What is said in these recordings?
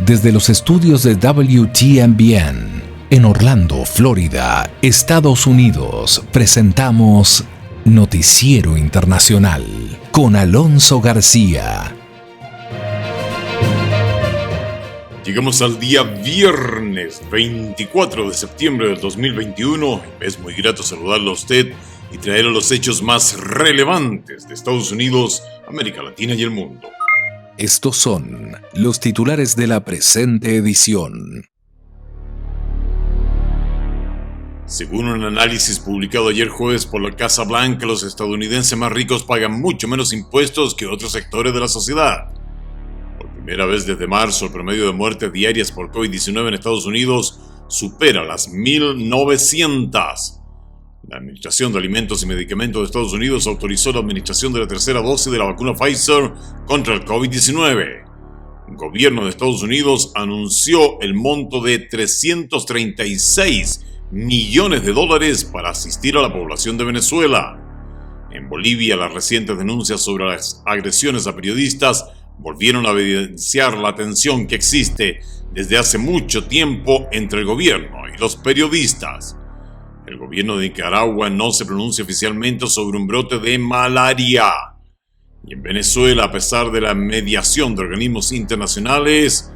Desde los estudios de WTMBN en Orlando, Florida, Estados Unidos, presentamos Noticiero Internacional con Alonso García. Llegamos al día viernes 24 de septiembre del 2021. Es muy grato saludarlo a usted y traerle los hechos más relevantes de Estados Unidos, América Latina y el mundo. Estos son los titulares de la presente edición. Según un análisis publicado ayer jueves por la Casa Blanca, los estadounidenses más ricos pagan mucho menos impuestos que otros sectores de la sociedad. Por primera vez desde marzo, el promedio de muertes diarias por COVID-19 en Estados Unidos supera las 1.900. La Administración de Alimentos y Medicamentos de Estados Unidos autorizó la administración de la tercera dosis de la vacuna Pfizer contra el COVID-19. El gobierno de Estados Unidos anunció el monto de 336 millones de dólares para asistir a la población de Venezuela. En Bolivia, las recientes denuncias sobre las agresiones a periodistas volvieron a evidenciar la tensión que existe desde hace mucho tiempo entre el gobierno y los periodistas. El gobierno de Nicaragua no se pronuncia oficialmente sobre un brote de malaria. Y en Venezuela, a pesar de la mediación de organismos internacionales,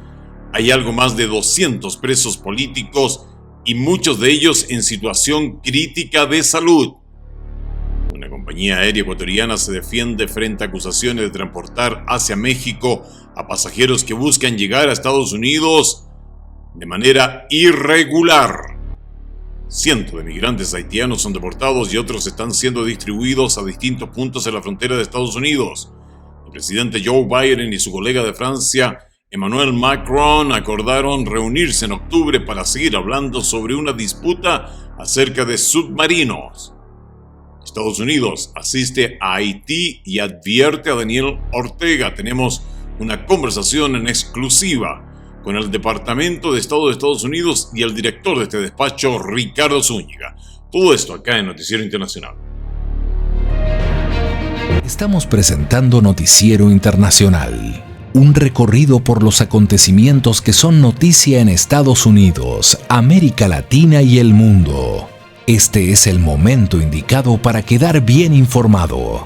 hay algo más de 200 presos políticos y muchos de ellos en situación crítica de salud. Una compañía aérea ecuatoriana se defiende frente a acusaciones de transportar hacia México a pasajeros que buscan llegar a Estados Unidos de manera irregular. Cientos de migrantes haitianos son deportados y otros están siendo distribuidos a distintos puntos de la frontera de Estados Unidos. El presidente Joe Biden y su colega de Francia, Emmanuel Macron, acordaron reunirse en octubre para seguir hablando sobre una disputa acerca de submarinos. Estados Unidos asiste a Haití y advierte a Daniel Ortega. Tenemos una conversación en exclusiva con el Departamento de Estado de Estados Unidos y el director de este despacho, Ricardo Zúñiga. Todo esto acá en Noticiero Internacional. Estamos presentando Noticiero Internacional, un recorrido por los acontecimientos que son noticia en Estados Unidos, América Latina y el mundo. Este es el momento indicado para quedar bien informado.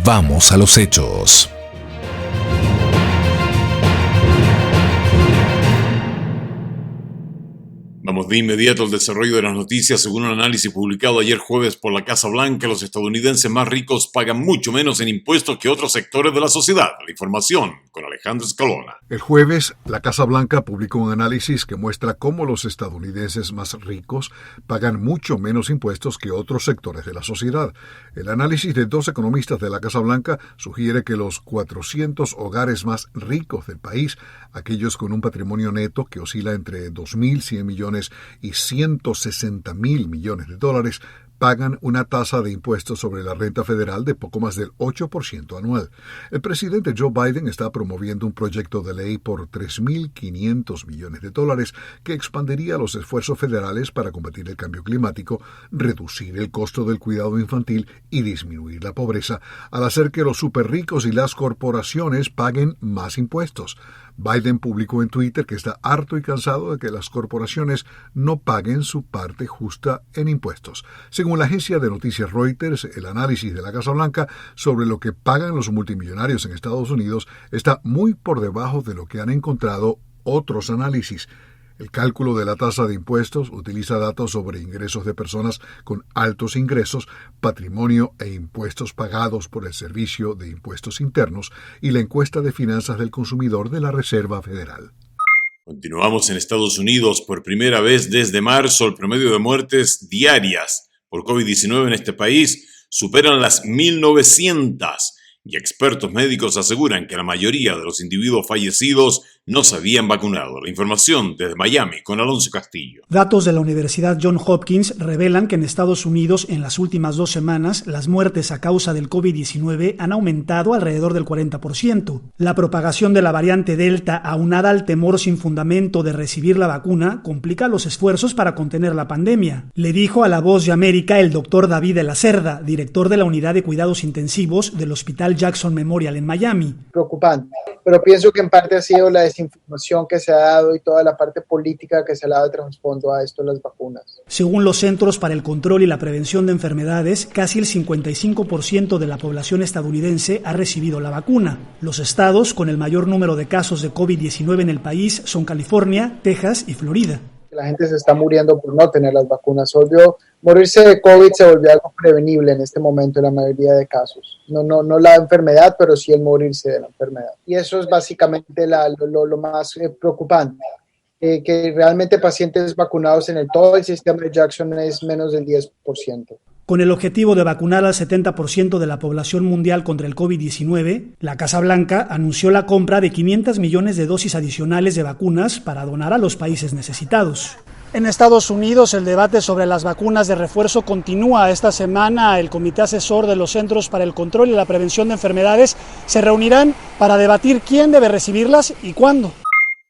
Vamos a los hechos. Vamos de inmediato al desarrollo de las noticias. Según un análisis publicado ayer jueves por la Casa Blanca, los estadounidenses más ricos pagan mucho menos en impuestos que otros sectores de la sociedad. La información con Alejandro Escalona. El jueves, la Casa Blanca publicó un análisis que muestra cómo los estadounidenses más ricos pagan mucho menos impuestos que otros sectores de la sociedad. El análisis de dos economistas de la Casa Blanca sugiere que los 400 hogares más ricos del país, aquellos con un patrimonio neto que oscila entre 2.100 millones y 160.000 millones de dólares, pagan una tasa de impuestos sobre la renta federal de poco más del 8% anual. El presidente Joe Biden está promoviendo un proyecto de ley por 3.500 millones de dólares que expandiría los esfuerzos federales para combatir el cambio climático, reducir el costo del cuidado infantil y disminuir la pobreza, al hacer que los superricos y las corporaciones paguen más impuestos. Biden publicó en Twitter que está harto y cansado de que las corporaciones no paguen su parte justa en impuestos. Según la agencia de noticias Reuters, el análisis de la Casa Blanca sobre lo que pagan los multimillonarios en Estados Unidos está muy por debajo de lo que han encontrado otros análisis. El cálculo de la tasa de impuestos utiliza datos sobre ingresos de personas con altos ingresos, patrimonio e impuestos pagados por el Servicio de Impuestos Internos y la encuesta de finanzas del consumidor de la Reserva Federal. Continuamos en Estados Unidos. Por primera vez desde marzo, el promedio de muertes diarias por COVID-19 en este país superan las 1.900 y expertos médicos aseguran que la mayoría de los individuos fallecidos no se habían vacunado. La información desde Miami con Alonso Castillo. Datos de la Universidad Johns Hopkins revelan que en Estados Unidos en las últimas 2 semanas las muertes a causa del COVID-19 han aumentado alrededor del 40%. La propagación de la variante Delta, aunada al temor sin fundamento de recibir la vacuna, complica los esfuerzos para contener la pandemia. Le dijo a La Voz de América el doctor David de la Cerda, director de la Unidad de Cuidados Intensivos del Hospital Jackson Memorial en Miami. Preocupante. pero pienso que en parte ha sido la desinformación que se ha dado y toda la parte política que se le ha dado de trasfondo a esto, las vacunas. Según los Centros para el Control y la Prevención de Enfermedades, casi el 55% de la población estadounidense ha recibido la vacuna. Los estados con el mayor número de casos de COVID-19 en el país son California, Texas y Florida. La gente se está muriendo por no tener las vacunas. Morirse de COVID se volvió algo prevenible en este momento en la mayoría de casos. No la enfermedad, pero sí el morirse de la enfermedad. Y eso es básicamente lo más preocupante. Que realmente pacientes vacunados en todo el sistema de Jackson es menos del 10%. Con el objetivo de vacunar al 70% de la población mundial contra el COVID-19, la Casa Blanca anunció la compra de 500 millones de dosis adicionales de vacunas para donar a los países necesitados. En Estados Unidos, el debate sobre las vacunas de refuerzo continúa. Esta semana, el Comité Asesor de los Centros para el Control y la Prevención de Enfermedades se reunirán para debatir quién debe recibirlas y cuándo.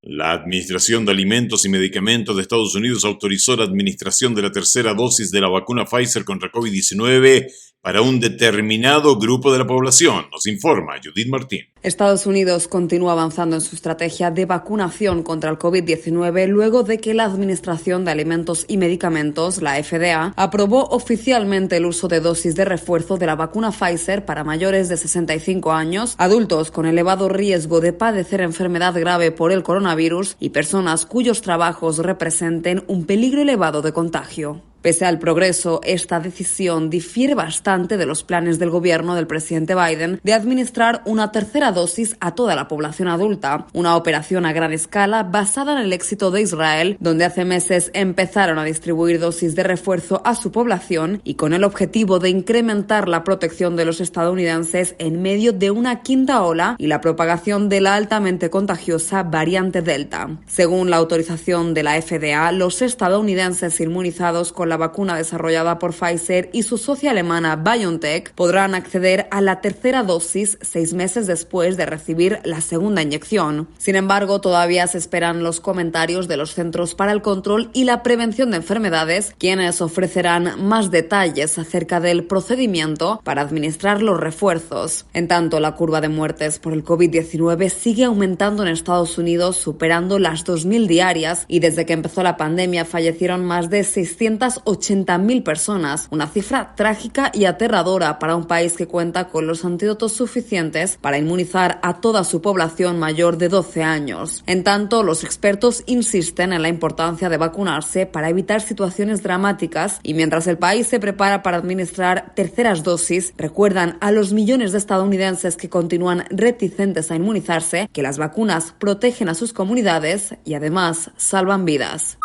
La Administración de Alimentos y Medicamentos de Estados Unidos autorizó la administración de la tercera dosis de la vacuna Pfizer contra COVID-19 para un determinado grupo de la población, nos informa Judith Martín. Estados Unidos continúa avanzando en su estrategia de vacunación contra el COVID-19 luego de que la Administración de Alimentos y Medicamentos, la FDA, aprobó oficialmente el uso de dosis de refuerzo de la vacuna Pfizer para mayores de 65 años, adultos con elevado riesgo de padecer enfermedad grave por el coronavirus y personas cuyos trabajos representen un peligro elevado de contagio. Pese al progreso, esta decisión difiere bastante de los planes del gobierno del presidente Biden de administrar una tercera dosis a toda la población adulta, una operación a gran escala basada en el éxito de Israel, donde hace meses empezaron a distribuir dosis de refuerzo a su población y con el objetivo de incrementar la protección de los estadounidenses en medio de una quinta ola y la propagación de la altamente contagiosa variante Delta. Según la autorización de la FDA, los estadounidenses inmunizados con la vacuna desarrollada por Pfizer y su socia alemana BioNTech podrán acceder a la tercera dosis 6 meses después de recibir la segunda inyección. Sin embargo, todavía se esperan los comentarios de los Centros para el Control y la Prevención de Enfermedades, quienes ofrecerán más detalles acerca del procedimiento para administrar los refuerzos. En tanto, la curva de muertes por el COVID-19 sigue aumentando en Estados Unidos, superando las 2.000 diarias, y desde que empezó la pandemia fallecieron más de 680.000 personas, una cifra trágica y aterradora para un país que cuenta con los antídotos suficientes para inmunizar a toda su población mayor de 12 años. En tanto, los expertos insisten en la importancia de vacunarse para evitar situaciones dramáticas y mientras el país se prepara para administrar terceras dosis, recuerdan a los millones de estadounidenses que continúan reticentes a inmunizarse que las vacunas protegen a sus comunidades y además salvan vidas.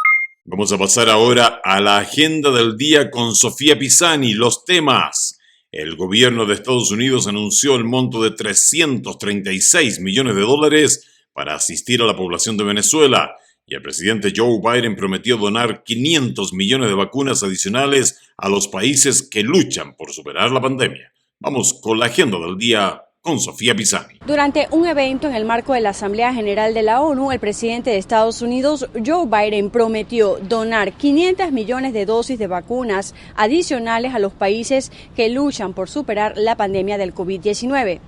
Vamos a pasar ahora a la agenda del día con Sofía Pisani. Los temas. El gobierno de Estados Unidos anunció el monto de $336 millones para asistir a la población de Venezuela y el presidente Joe Biden prometió donar 500 millones de vacunas adicionales a los países que luchan por superar la pandemia. Vamos con la agenda del día con Sofía Pisani. Durante un evento en el marco de la Asamblea General de la ONU, el presidente de Estados Unidos, Joe Biden, prometió donar 500 millones de dosis de vacunas adicionales a los países que luchan por superar la pandemia del COVID-19.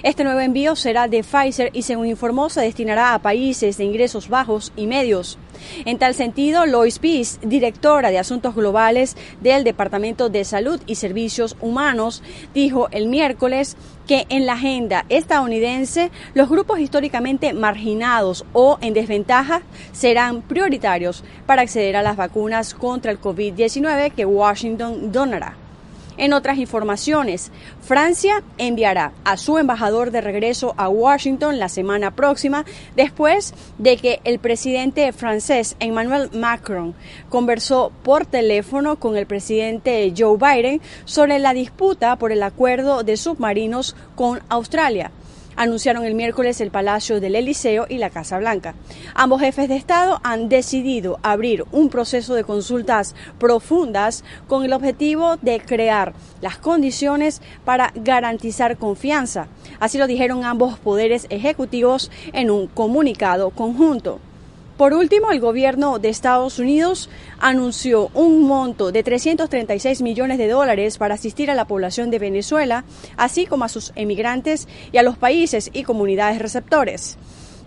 Este nuevo envío será de Pfizer y, según informó, se destinará a países de ingresos bajos y medios. En tal sentido, Lois Pease, directora de Asuntos Globales del Departamento de Salud y Servicios Humanos, dijo el miércoles que en la agenda estadounidense los grupos históricamente marginados o en desventaja serán prioritarios para acceder a las vacunas contra el COVID-19 que Washington donará. En otras informaciones, Francia enviará a su embajador de regreso a Washington la semana próxima, después de que el presidente francés Emmanuel Macron conversó por teléfono con el presidente Joe Biden sobre la disputa por el acuerdo de submarinos con Australia. Anunciaron el miércoles el Palacio del Eliseo y la Casa Blanca. Ambos jefes de Estado han decidido abrir un proceso de consultas profundas con el objetivo de crear las condiciones para garantizar confianza. Así lo dijeron ambos poderes ejecutivos en un comunicado conjunto. Por último, el gobierno de Estados Unidos anunció un monto de $336 millones para asistir a la población de Venezuela, así como a sus emigrantes y a los países y comunidades receptores.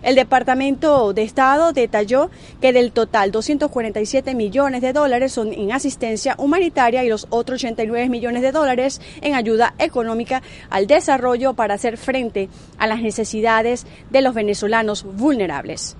El Departamento de Estado detalló que del total $247 millones son en asistencia humanitaria y los otros $89 millones en ayuda económica al desarrollo para hacer frente a las necesidades de los venezolanos vulnerables.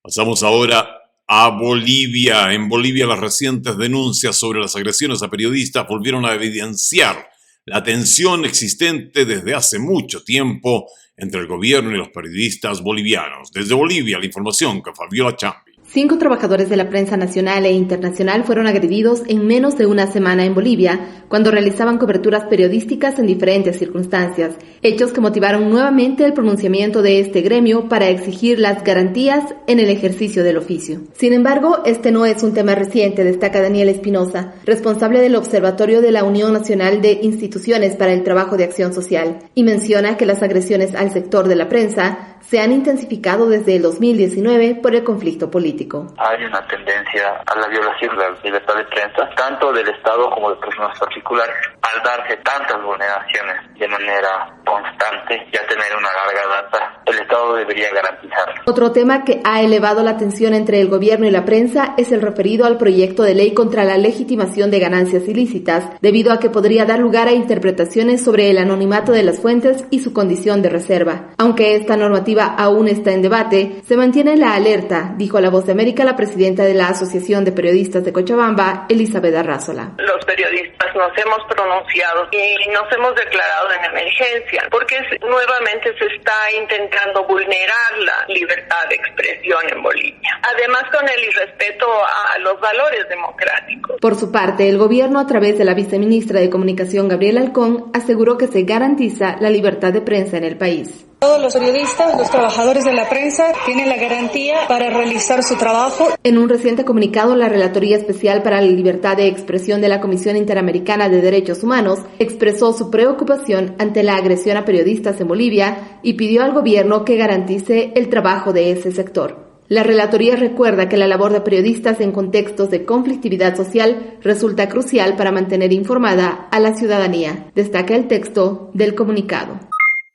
Pasamos ahora a Bolivia. En Bolivia, las recientes denuncias sobre las agresiones a periodistas volvieron a evidenciar la tensión existente desde hace mucho tiempo entre el gobierno y los periodistas bolivianos. Desde Bolivia, la información con Fabiola Chambi. 5 trabajadores de la prensa nacional e internacional fueron agredidos en menos de una semana en Bolivia cuando realizaban coberturas periodísticas en diferentes circunstancias, hechos que motivaron nuevamente el pronunciamiento de este gremio para exigir las garantías en el ejercicio del oficio. Sin embargo, este no es un tema reciente, destaca Daniel Espinosa, responsable del Observatorio de la Unión Nacional de Instituciones para el Trabajo de Acción Social, y menciona que las agresiones al sector de la prensa se han intensificado desde el 2019 por el conflicto político. Hay una tendencia a la violación de la libertad de prensa, tanto del Estado como de personas particulares. Al darse tantas vulneraciones de manera constante y a tener una larga data, el Estado debería garantizarlo. Otro tema que ha elevado la tensión entre el gobierno y la prensa es el referido al proyecto de ley contra la legitimación de ganancias ilícitas, debido a que podría dar lugar a interpretaciones sobre el anonimato de las fuentes y su condición de reserva. Aunque esta normativa aún está en debate, se mantiene la alerta, dijo a La Voz de América la presidenta de la Asociación de Periodistas de Cochabamba, Elizabeth Arrázola. Los periodistas nos hemos pronunciado y nos hemos declarado en emergencia porque nuevamente se está intentando vulnerar la libertad de expresión en Bolivia, además con el irrespeto a los valores democráticos. Por su parte, el gobierno, a través de la viceministra de Comunicación, Gabriela Alcón, aseguró que se garantiza la libertad de prensa en el país. Todos los periodistas, los trabajadores de la prensa tienen la garantía para realizar su trabajo. En un reciente comunicado, la Relatoría Especial para la Libertad de Expresión de la Comisión Interamericana de Derechos Humanos expresó su preocupación ante la agresión a periodistas en Bolivia y pidió al gobierno que garantice el trabajo de ese sector. La Relatoría recuerda que la labor de periodistas en contextos de conflictividad social resulta crucial para mantener informada a la ciudadanía. Destaca el texto del comunicado.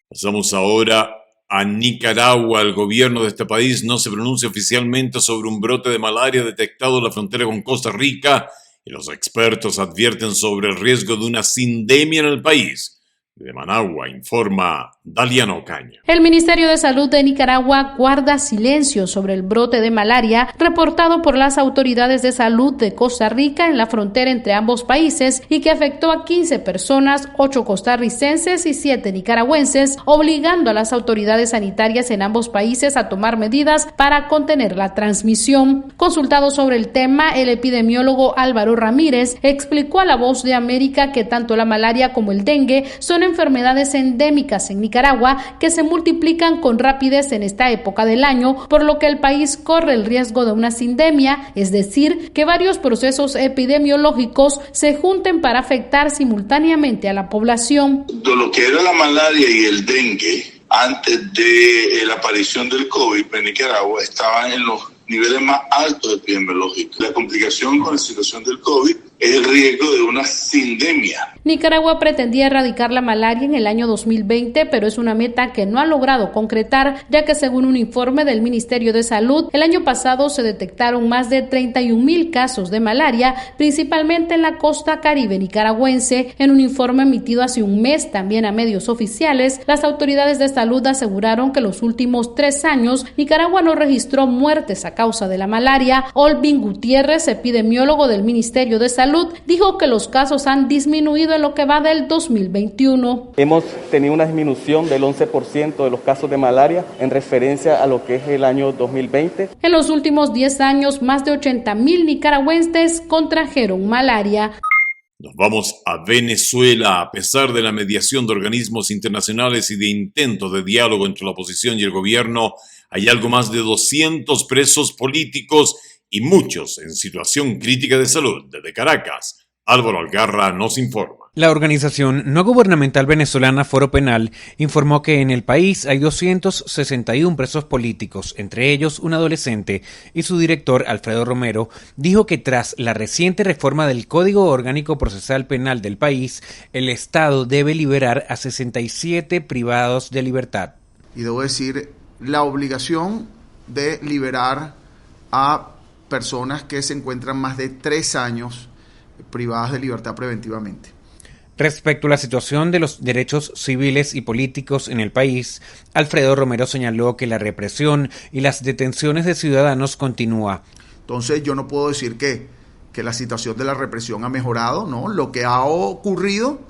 Pasamos ahora a Nicaragua. El gobierno de este país no se pronuncia oficialmente sobre un brote de malaria detectado en la frontera con Costa Rica y los expertos advierten sobre el riesgo de una sindemia en el país. De Managua informa Daliano Ocaña. El Ministerio de Salud de Nicaragua guarda silencio sobre el brote de malaria reportado por las autoridades de salud de Costa Rica en la frontera entre ambos países y que afectó a 15 personas, 8 costarricenses y 7 nicaragüenses, obligando a las autoridades sanitarias en ambos países a tomar medidas para contener la transmisión. Consultado sobre el tema, el epidemiólogo Álvaro Ramírez explicó a La Voz de América que tanto la malaria como el dengue son enfermedades endémicas en Nicaragua que se multiplican con rapidez en esta época del año, por lo que el país corre el riesgo de una sindemia, es decir, que varios procesos epidemiológicos se junten para afectar simultáneamente a la población. Lo que era la malaria y el dengue antes de la aparición del COVID en Nicaragua estaban en los niveles más altos epidemiológicos. La complicación con la situación del COVID es el riesgo de una sindemia. Nicaragua pretendía erradicar la malaria en el año 2020, pero es una meta que no ha logrado concretar, ya que según un informe del Ministerio de Salud, el año pasado se detectaron más de 31,000 casos de malaria, principalmente en la costa caribe nicaragüense. En un informe emitido hace un mes también a medios oficiales, las autoridades de salud aseguraron que los últimos 3 años Nicaragua no registró muertes a causa de la malaria. Olvin Gutiérrez, epidemiólogo del Ministerio de Salud, dijo que los casos han disminuido en lo que va del 2021. Hemos tenido una disminución del 11% de los casos de malaria en referencia a lo que es el año 2020. En los últimos 10 años, más de 80,000 nicaragüenses contrajeron malaria. Nos vamos a Venezuela. A pesar de la mediación de organismos internacionales y de intentos de diálogo entre la oposición y el gobierno, hay algo más de 200 presos políticos y muchos en situación crítica de salud. Desde Caracas, Álvaro Algarra nos informa. La organización no gubernamental venezolana Foro Penal informó que en el país hay 261 presos políticos, entre ellos un adolescente, y su director, Alfredo Romero, dijo que tras la reciente reforma del Código Orgánico Procesal Penal del país, el Estado debe liberar a 67 privados de libertad. Y debo decir, la obligación de liberar a personas que se encuentran más de 3 años privadas de libertad preventivamente. Respecto a la situación de los derechos civiles y políticos en el país, Alfredo Romero señaló que la represión y las detenciones de ciudadanos continúa. Entonces yo no puedo decir que la situación de la represión ha mejorado, ¿no? Lo que ha ocurrido,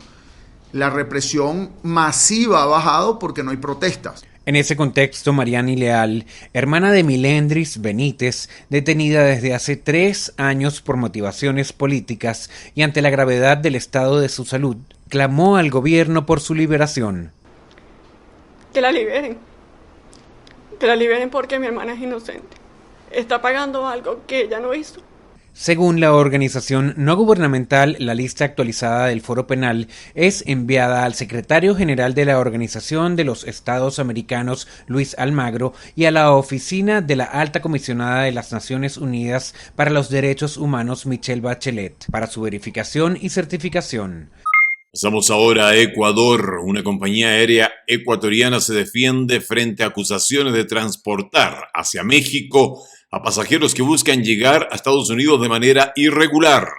la represión masiva ha bajado porque no hay protestas. En ese contexto, Mariani Leal, hermana de Milendris Benítez, detenida desde hace 3 años por motivaciones políticas y ante la gravedad del estado de su salud, clamó al gobierno por su liberación. Que la liberen porque mi hermana es inocente. Está pagando algo que ella no hizo. Según la organización no gubernamental, la lista actualizada del Foro Penal es enviada al secretario general de la Organización de los Estados Americanos, Luis Almagro, y a la oficina de la Alta Comisionada de las Naciones Unidas para los Derechos Humanos, Michelle Bachelet, para su verificación y certificación. Pasamos ahora a Ecuador. Una compañía aérea ecuatoriana se defiende frente a acusaciones de transportar hacia México a pasajeros que buscan llegar a Estados Unidos de manera irregular.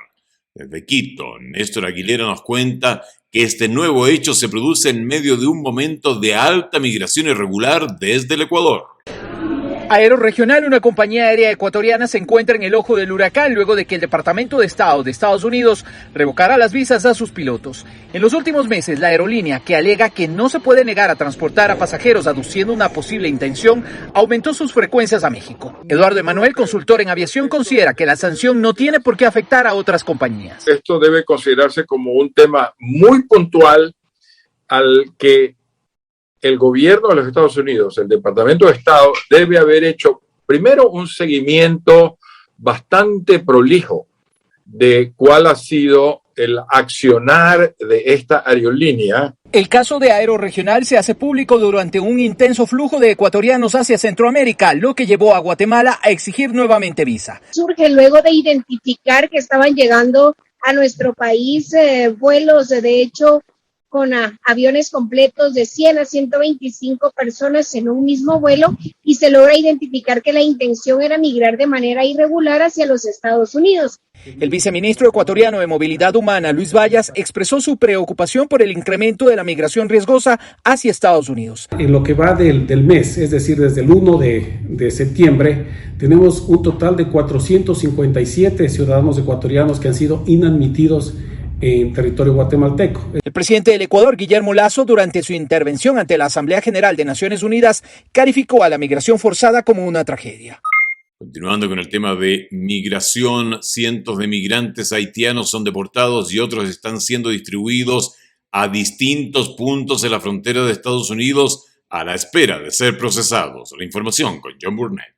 Desde Quito, Néstor Aguilera nos cuenta que este nuevo hecho se produce en medio de un momento de alta migración irregular desde el Ecuador. Aeroregional, una compañía aérea ecuatoriana, se encuentra en el ojo del huracán luego de que el Departamento de Estado de Estados Unidos revocara las visas a sus pilotos. En los últimos meses, la aerolínea, que alega que no se puede negar a transportar a pasajeros aduciendo una posible intención, aumentó sus frecuencias a México. Eduardo Emanuel, consultor en aviación, considera que la sanción no tiene por qué afectar a otras compañías. Esto debe considerarse como un tema muy puntual al que el gobierno de los Estados Unidos, el Departamento de Estado, debe haber hecho primero un seguimiento bastante prolijo de cuál ha sido el accionar de esta aerolínea. El caso de Aeroregional se hace público durante un intenso flujo de ecuatorianos hacia Centroamérica, lo que llevó a Guatemala a exigir nuevamente visa. Surge luego de identificar que estaban llegando a nuestro país vuelos, de hecho, con aviones completos de 100 a 125 personas en un mismo vuelo, y se logra identificar que la intención era migrar de manera irregular hacia los Estados Unidos. El viceministro ecuatoriano de Movilidad Humana, Luis Vallas, expresó su preocupación por el incremento de la migración riesgosa hacia Estados Unidos. En lo que va del mes, es decir, desde el 1 de septiembre, tenemos un total de 457 ciudadanos ecuatorianos que han sido inadmitidos en territorio guatemalteco. El presidente del Ecuador, Guillermo Lasso, durante su intervención ante la Asamblea General de Naciones Unidas, calificó a la migración forzada como una tragedia. Continuando con el tema de migración, cientos de migrantes haitianos son deportados y otros están siendo distribuidos a distintos puntos de la frontera de Estados Unidos a la espera de ser procesados. La información con John Burnett.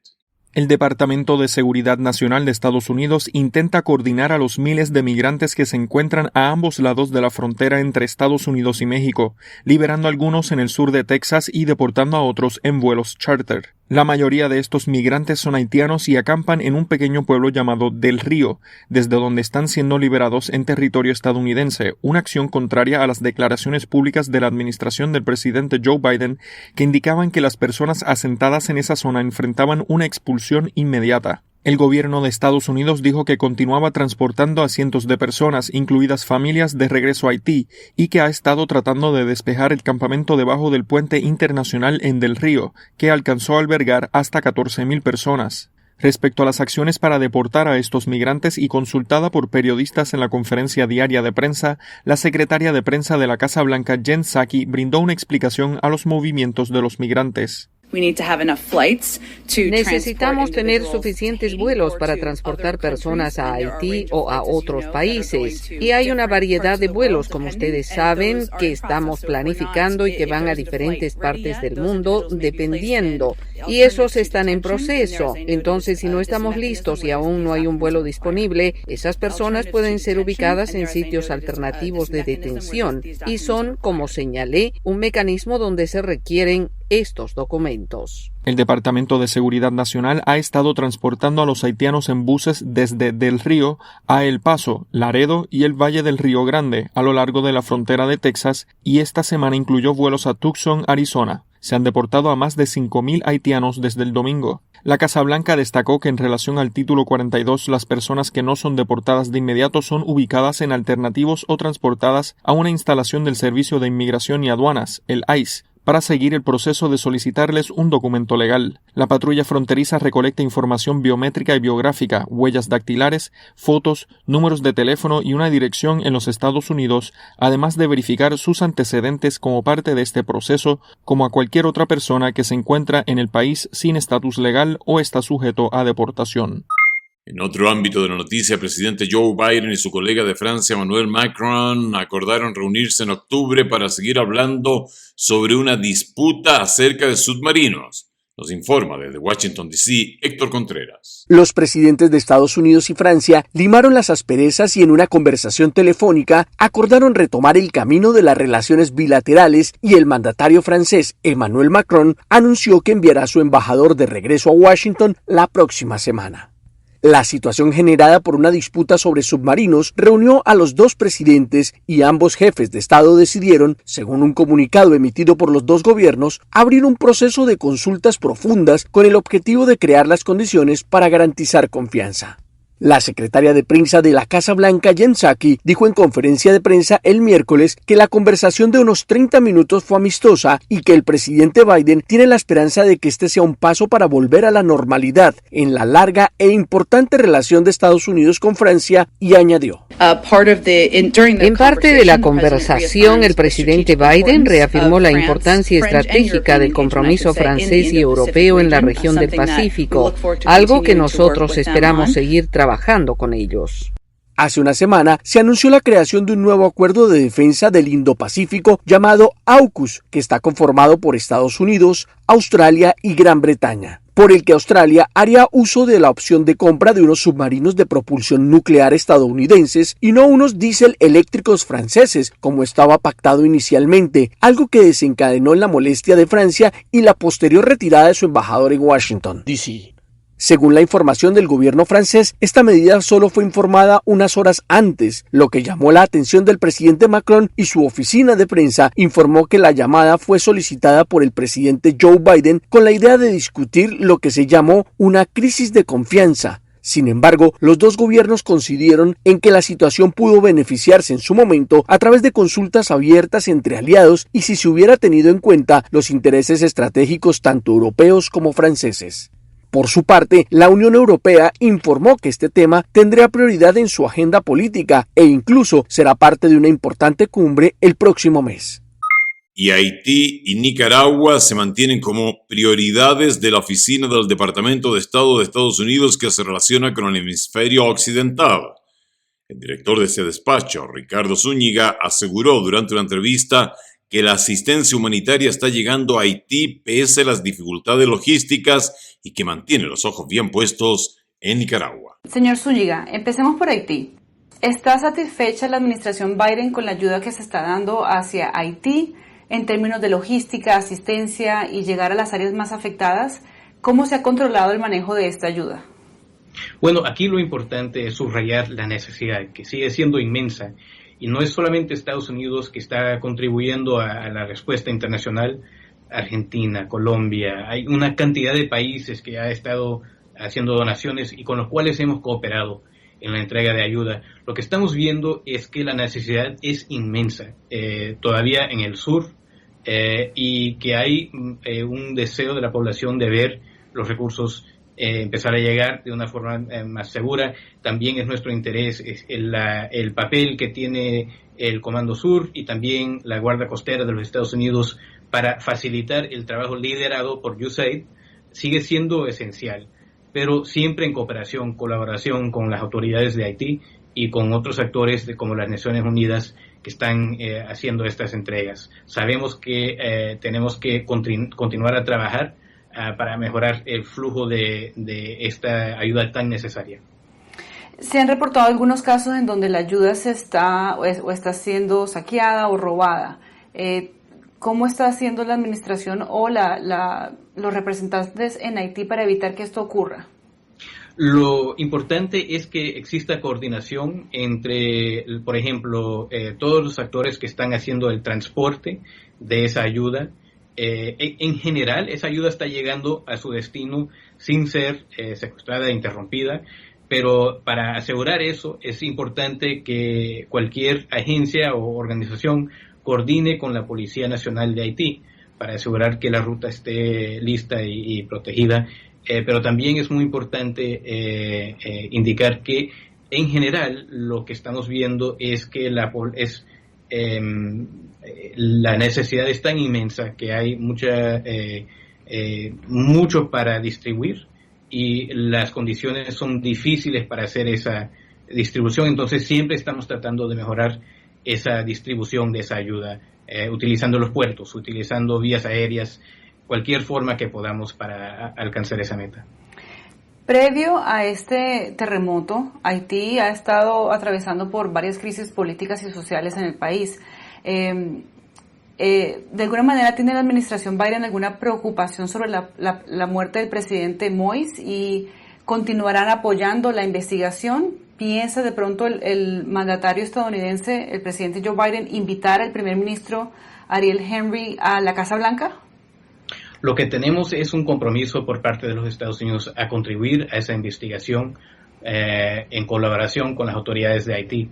El Departamento de Seguridad Nacional de Estados Unidos intenta coordinar a los miles de migrantes que se encuentran a ambos lados de la frontera entre Estados Unidos y México, liberando a algunos en el sur de Texas y deportando a otros en vuelos charter. La mayoría de estos migrantes son haitianos y acampan en un pequeño pueblo llamado Del Río, desde donde están siendo liberados en territorio estadounidense, una acción contraria a las declaraciones públicas de la administración del presidente Joe Biden, que indicaban que las personas asentadas en esa zona enfrentaban una expulsión inmediata. El gobierno de Estados Unidos dijo que continuaba transportando a cientos de personas, incluidas familias, de regreso a Haití, y que ha estado tratando de despejar el campamento debajo del puente internacional en Del Río, que alcanzó a albergar hasta 14,000 personas. Respecto a las acciones para deportar a estos migrantes y consultada por periodistas en la conferencia diaria de prensa, la secretaria de prensa de la Casa Blanca, Jen Psaki, brindó una explicación a los movimientos de los migrantes. Necesitamos tener suficientes vuelos para transportar personas a Haití o a otros países. Y hay una variedad de vuelos, como ustedes saben, que estamos planificando y que van a diferentes partes del mundo, dependiendo. Y esos están en proceso. Entonces, si no estamos listos y aún no hay un vuelo disponible, esas personas pueden ser ubicadas en sitios alternativos de detención. Y son, como señalé, un mecanismo donde se requieren estos documentos. El Departamento de Seguridad Nacional ha estado transportando a los haitianos en buses desde Del Río a El Paso, Laredo y el Valle del Río Grande a lo largo de la frontera de Texas, y esta semana incluyó vuelos a Tucson, Arizona. Se han deportado a más de 5.000 haitianos desde el domingo. La Casa Blanca destacó que en relación al Título 42, las personas que no son deportadas de inmediato son ubicadas en alternativos o transportadas a una instalación del Servicio de Inmigración y Aduanas, el ICE, para seguir el proceso de solicitarles un documento legal. La patrulla fronteriza recolecta información biométrica y biográfica, huellas dactilares, fotos, números de teléfono y una dirección en los Estados Unidos, además de verificar sus antecedentes como parte de este proceso, como a cualquier otra persona que se encuentra en el país sin estatus legal o está sujeto a deportación. En otro ámbito de la noticia, el presidente Joe Biden y su colega de Francia, Emmanuel Macron, acordaron reunirse en octubre para seguir hablando sobre una disputa acerca de submarinos. Nos informa desde Washington, D.C., Héctor Contreras. Los presidentes de Estados Unidos y Francia limaron las asperezas y en una conversación telefónica acordaron retomar el camino de las relaciones bilaterales, y el mandatario francés Emmanuel Macron anunció que enviará a su embajador de regreso a Washington la próxima semana. La situación generada por una disputa sobre submarinos reunió a los dos presidentes, y ambos jefes de Estado decidieron, según un comunicado emitido por los dos gobiernos, abrir un proceso de consultas profundas con el objetivo de crear las condiciones para garantizar confianza. La secretaria de prensa de la Casa Blanca, Jen Psaki, dijo en conferencia de prensa el miércoles que la conversación de unos 30 minutos fue amistosa y que el presidente Biden tiene la esperanza de que este sea un paso para volver a la normalidad en la larga e importante relación de Estados Unidos con Francia, y añadió: En parte de la conversación, el presidente Biden reafirmó la importancia estratégica del compromiso francés y europeo en la región del Pacífico, algo que nosotros esperamos seguir trabajando con ellos. Hace una semana se anunció la creación de un nuevo acuerdo de defensa del Indo-Pacífico llamado AUKUS, que está conformado por Estados Unidos, Australia y Gran Bretaña, por el que Australia haría uso de la opción de compra de unos submarinos de propulsión nuclear estadounidenses y no unos diésel eléctricos franceses, como estaba pactado inicialmente, algo que desencadenó en la molestia de Francia y la posterior retirada de su embajador en Washington, D.C. Según la información del gobierno francés, esta medida solo fue informada unas horas antes, lo que llamó la atención del presidente Macron, y su oficina de prensa informó que la llamada fue solicitada por el presidente Joe Biden con la idea de discutir lo que se llamó una crisis de confianza. Sin embargo, los dos gobiernos coincidieron en que la situación pudo beneficiarse en su momento a través de consultas abiertas entre aliados y si se hubiera tenido en cuenta los intereses estratégicos tanto europeos como franceses. Por su parte, la Unión Europea informó que este tema tendría prioridad en su agenda política e incluso será parte de una importante cumbre el próximo mes. Y Haití y Nicaragua se mantienen como prioridades de la oficina del Departamento de Estado de Estados Unidos que se relaciona con el hemisferio occidental. El director de ese despacho, Ricardo Zúñiga, aseguró durante una entrevista que la asistencia humanitaria está llegando a Haití pese a las dificultades logísticas y que mantiene los ojos bien puestos en Nicaragua. Señor Zúñiga, empecemos por Haití. ¿Está satisfecha la administración Biden con la ayuda que se está dando hacia Haití en términos de logística, asistencia y llegar a las áreas más afectadas? ¿Cómo se ha controlado el manejo de esta ayuda? Bueno, aquí lo importante es subrayar la necesidad, que sigue siendo inmensa. Y no es solamente Estados Unidos que está contribuyendo a la respuesta internacional. Argentina, Colombia, hay una cantidad de países que ha estado haciendo donaciones y con los cuales hemos cooperado en la entrega de ayuda. Lo que estamos viendo es que la necesidad es inmensa, todavía en el sur, y que hay un deseo de la población de ver los recursos empezar a llegar de una forma más segura. También es nuestro interés el papel que tiene el Comando Sur y también la Guardia Costera de los Estados Unidos para facilitar el trabajo liderado por USAID sigue siendo esencial, pero siempre en cooperación, colaboración con las autoridades de Haití y con otros actores como las Naciones Unidas que están haciendo estas entregas. Sabemos que tenemos que continuar a trabajar para mejorar el flujo de esta ayuda tan necesaria. Se han reportado algunos casos en donde la ayuda está siendo saqueada o robada. ¿Cómo está haciendo la administración o los representantes en Haití para evitar que esto ocurra? Lo importante es que exista coordinación entre, por ejemplo, todos los actores que están haciendo el transporte de esa ayuda. En general, esa ayuda está llegando a su destino sin ser secuestrada e interrumpida, pero para asegurar eso es importante que cualquier agencia o organización coordine con la Policía Nacional de Haití para asegurar que la ruta esté lista y protegida. Pero también es muy importante indicar que en general lo que estamos viendo es que la necesidad es tan inmensa que hay mucho para distribuir y las condiciones son difíciles para hacer esa distribución. Entonces siempre estamos tratando de mejorar esa distribución de esa ayuda, utilizando los puertos, utilizando vías aéreas, cualquier forma que podamos para alcanzar esa meta. Previo a este terremoto, Haití ha estado atravesando por varias crisis políticas y sociales en el país. ¿De alguna manera tiene la administración Biden alguna preocupación sobre la muerte del presidente Moïse y continuarán apoyando la investigación? ¿Piensa de pronto el mandatario estadounidense, el presidente Joe Biden, invitar al primer ministro Ariel Henry a la Casa Blanca? Lo que tenemos es un compromiso por parte de los Estados Unidos a contribuir a esa investigación en colaboración con las autoridades de Haití.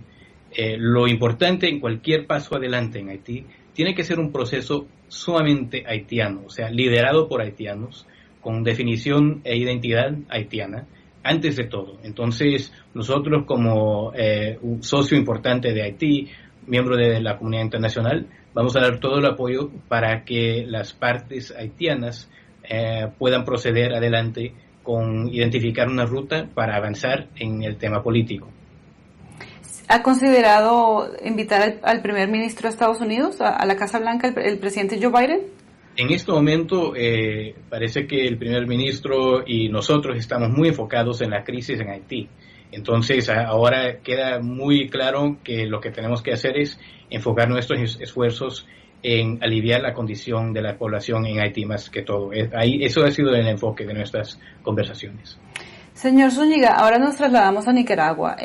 Lo importante en cualquier paso adelante en Haití tiene que ser un proceso sumamente haitiano, o sea, liderado por haitianos, con definición e identidad haitiana, antes de todo. Entonces, nosotros como un socio importante de Haití, miembro de la comunidad internacional, vamos a dar todo el apoyo para que las partes haitianas puedan proceder adelante con identificar una ruta para avanzar en el tema político. ¿Ha considerado invitar al primer ministro de Estados Unidos a la Casa Blanca, el presidente Joe Biden? En este momento parece que el primer ministro y nosotros estamos muy enfocados en la crisis en Haití. Entonces ahora queda muy claro que lo que tenemos que hacer es enfocar nuestros esfuerzos en aliviar la condición de la población en Haití más que todo. Eso ha sido el enfoque de nuestras conversaciones. Señor Zúñiga, ahora nos trasladamos a Nicaragua,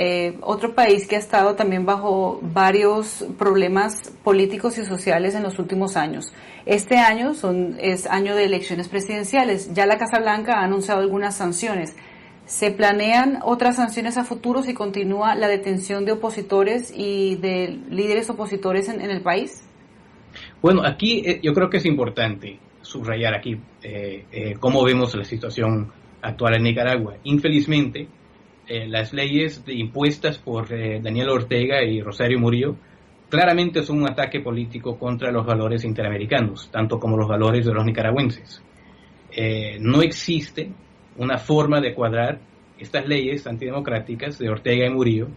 otro país que ha estado también bajo varios problemas políticos y sociales en los últimos años. Este año es año de elecciones presidenciales. Ya la Casa Blanca ha anunciado algunas sanciones. ¿Se planean otras sanciones a futuro si continúa la detención de opositores y de líderes opositores en el país? Bueno, aquí yo creo que es importante subrayar aquí cómo vemos la situación actual en Nicaragua. Infelizmente, las leyes impuestas por Daniel Ortega y Rosario Murillo claramente son un ataque político contra los valores interamericanos, tanto como los valores de los nicaragüenses. No existe una forma de cuadrar estas leyes antidemocráticas de Ortega y Murillo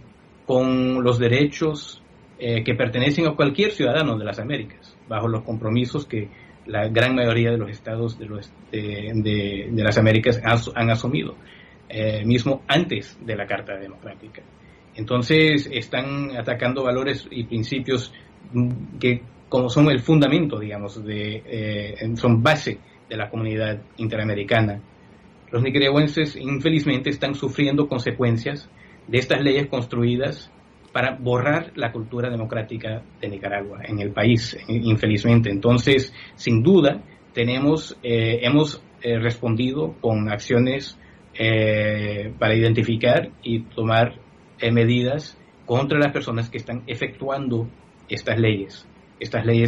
con los derechos que pertenecen a cualquier ciudadano de las Américas, bajo los compromisos que la gran mayoría de los estados de las Américas han asumido, mismo antes de la Carta Democrática. Entonces están atacando valores y principios que como son el fundamento, digamos, son base de la comunidad interamericana. Los nicaragüenses infelizmente están sufriendo consecuencias de estas leyes construidas para borrar la cultura democrática de Nicaragua en el país, infelizmente. Entonces, sin duda, hemos respondido con acciones para identificar y tomar medidas contra las personas que están efectuando estas leyes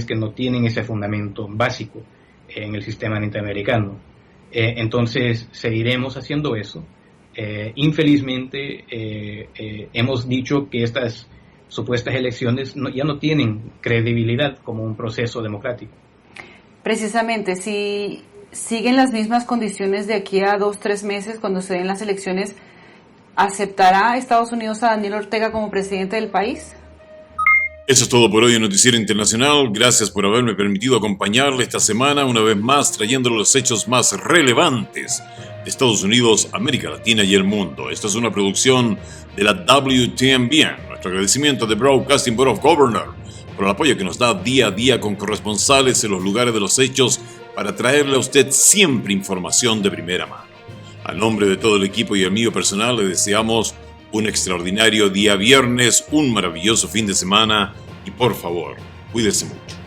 que no tienen ese fundamento básico en el sistema interamericano. Entonces, seguiremos haciendo eso. Infelizmente hemos dicho que estas supuestas elecciones ya no tienen credibilidad como un proceso democrático. precisamente si siguen las mismas condiciones de aquí a 2-3 meses cuando se den las elecciones, ¿aceptará Estados Unidos a Daniel Ortega como presidente del país? Eso es todo por hoy en Noticiero Internacional. Gracias por haberme permitido acompañarle esta semana una vez más trayéndole los hechos más relevantes de Estados Unidos, América Latina y el mundo. Esta es una producción de la WTMBN. Nuestro agradecimiento de Broadcasting Board of Governors por el apoyo que nos da día a día con corresponsales en los lugares de los hechos para traerle a usted siempre información de primera mano. A nombre de todo el equipo y el mío personal le deseamos un extraordinario día viernes, un maravilloso fin de semana y por favor, cuídese mucho.